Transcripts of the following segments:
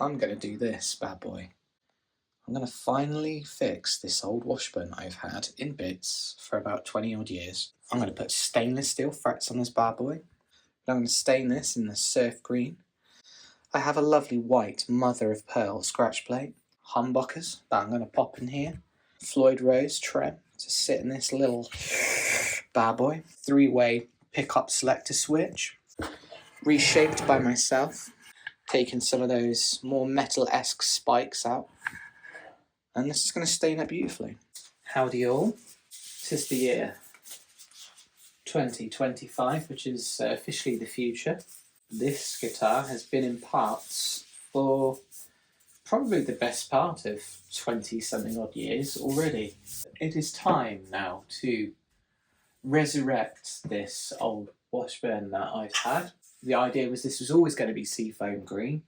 I'm going to do this bad boy. I'm going to finally fix this old Washburn I've had in bits for about 20 odd years. I'm going to put stainless steel frets on this bad boy. I'm going to stain this in the surf green. I have a lovely white mother of pearl scratch plate. Humbuckers that I'm going to pop in here. Floyd Rose trem to sit in this little bad boy. 3-way pickup selector switch. Reshaped by myself. Taking some of those more metal-esque spikes out. And this is going to stain up beautifully. Howdy all. 'Tis the year 2025, which is officially the future. This guitar has been in parts for probably the best part of 20-something odd years already. It is time now to resurrect this old Washburn that I've had. The idea was this was always going to be seafoam green,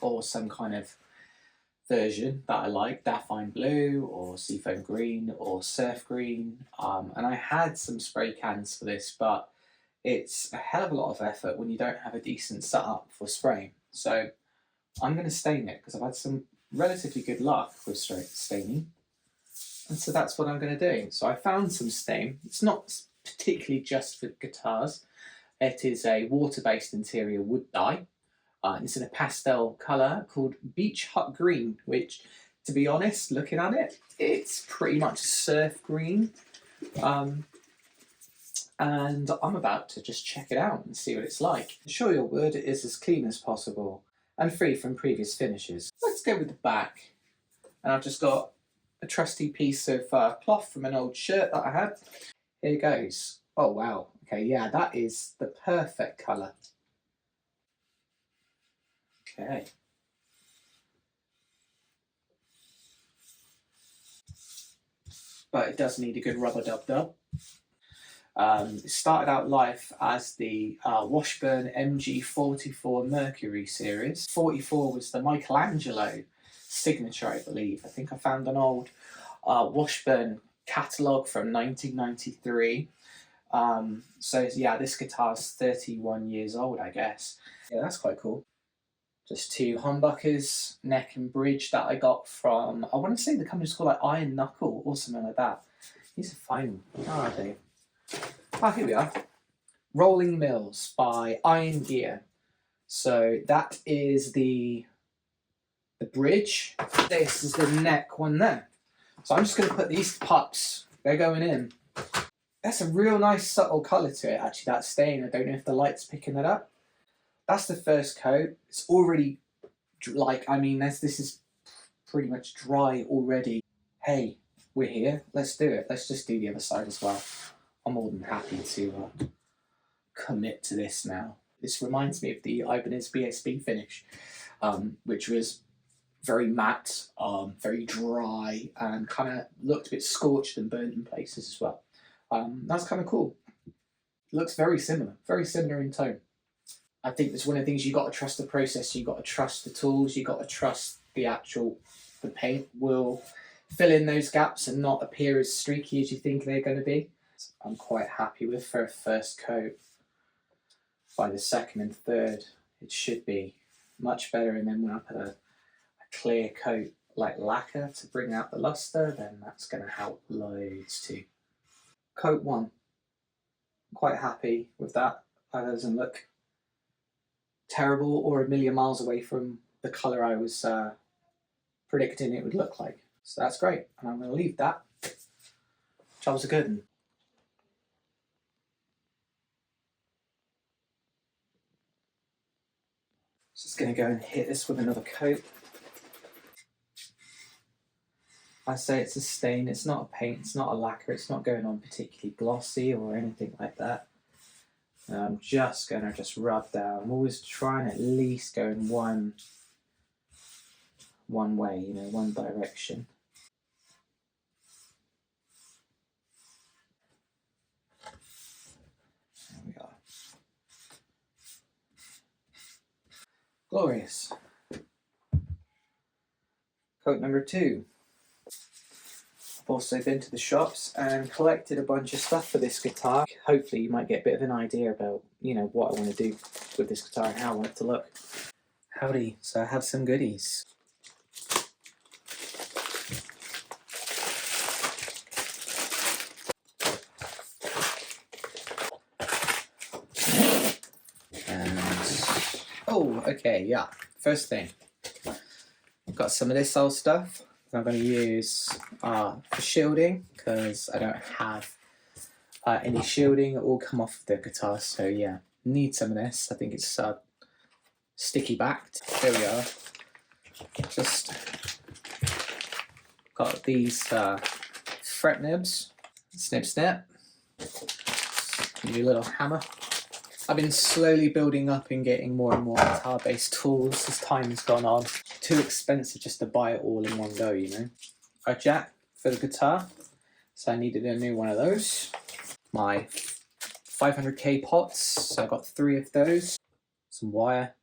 or some kind of version that I like, Daffine Blue or Seafoam Green or Surf Green, and I had some spray cans for this, but it's a hell of a lot of effort when you don't have a decent setup for spraying. So I'm going to stain it because I've had some relatively good luck with staining, and so that's what I'm going to do. So I found some stain. It's not particularly just for guitars. It is a water-based interior wood dye. It's in a pastel colour called Beach Hut Green, which, to be honest, looking at it, it's pretty much surf green. And I'm about to just check it out and see what it's like. Ensure your wood is as clean as possible and free from previous finishes. Let's go with the back. And I've just got a trusty piece of cloth from an old shirt that I had. Here goes. Oh wow, okay, yeah, that is the perfect colour. Okay. But it does need a good rubber dub. It started out life as the Washburn MG44 Mercury series. 44 was the Michelangelo signature, I believe. I think I found an old Washburn catalogue from 1993. So yeah, this guitar's 31 years old, I guess. Yeah, that's quite cool. Just 2 humbuckers, neck and bridge that I got from, I want to say the company's called like Iron Knuckle or something like that. These are fine. How are they? Ah, here we are. Rolling Mills by Iron Gear. So that is the bridge. This is the neck one there. So I'm just going to put these pups, they're going in. That's a real nice subtle colour to it, actually, that stain. I don't know if the light's picking it up. That's the first coat. It's already, like, I mean, this is pretty much dry already. Hey, we're here. Let's do it. Let's just do the other side as well. I'm more than happy to commit to this now. This reminds me of the Ibanez BSB finish, which was very matte, very dry, and kind of looked a bit scorched and burnt in places as well. That's kind of cool. Looks very similar in tone. I think that's one of the things, you got to trust the process, you got to trust the tools, you got to trust the paint will fill in those gaps and not appear as streaky as you think they're going to be. I'm quite happy with for a first coat. By the second and third, it should be much better, and then when I put a clear coat like lacquer to bring out the luster, then that's going to help loads too. Coat 1, quite happy with that. That doesn't look terrible or a million miles away from the colour I was predicting it would look like. So that's great, and I'm going to leave that. Jobs are good. Just going to go and hit this with another coat. I say it's a stain, it's not a paint, it's not a lacquer, it's not going on particularly glossy or anything like that. I'm just going to rub down. I'm always trying at least go in one way, you know, one direction. There we are. Glorious. Coat number 2. I've also been to the shops and collected a bunch of stuff for this guitar. Hopefully you might get a bit of an idea about, you know, what I want to do with this guitar and how I want it to look. Howdy, so I have some goodies. And, oh, okay, yeah. First thing, I've got some of this old stuff that I'm going to use for shielding, because I don't have any shielding. It will come off the guitar, so yeah, need some of this. I think it's sticky backed. There we are. Just got these fret nibs. Snip snip. New little hammer. I've been slowly building up and getting more and more guitar based tools as time has gone on. Too expensive just to buy it all in one go, you know. A jack for the guitar, so I needed a new one of those. My 500k pots, so I got 3 of those. Some wire.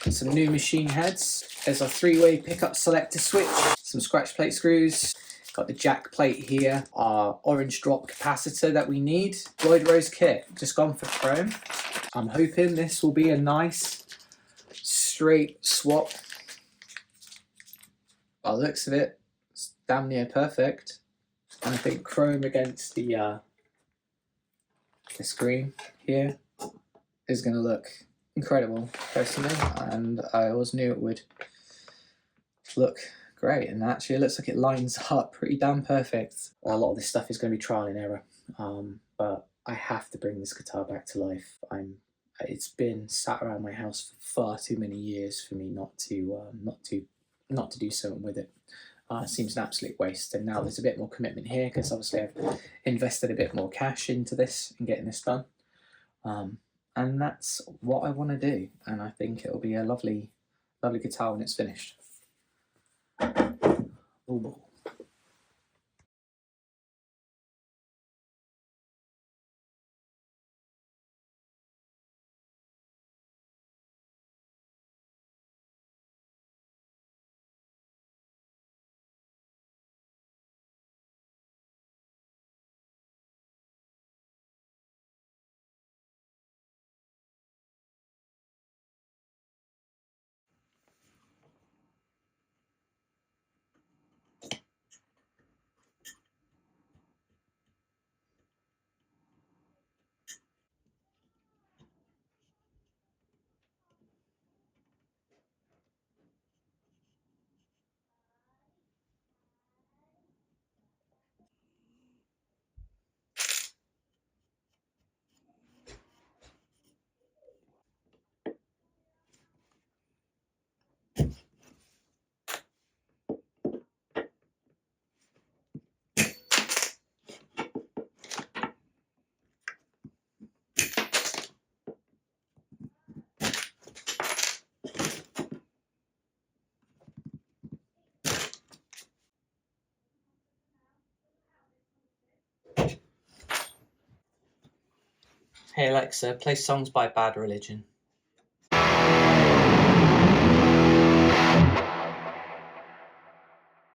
Some new machine heads. There's a 3-way pickup selector switch. Some scratch plate screws. Got the jack plate here. Our orange drop capacitor that we need. Lloyd Rose kit, just gone for chrome. I'm hoping this will be a nice straight swap. By the looks of it, it's damn near perfect. And I think chrome against the screen here is going to look incredible, personally, and I always knew it would look great, and actually it looks like it lines up pretty damn perfect. A lot of this stuff is going to be trial and error, but I have to bring this guitar back to life. It's been sat around my house for far too many years for me not to do something with it. It seems an absolute waste, and now there's a bit more commitment here because obviously I've invested a bit more cash into this and getting this done. And that's what I want to do, and I think it'll be a lovely, lovely guitar when it's finished. Ooh. Hey Alexa, play songs by Bad Religion.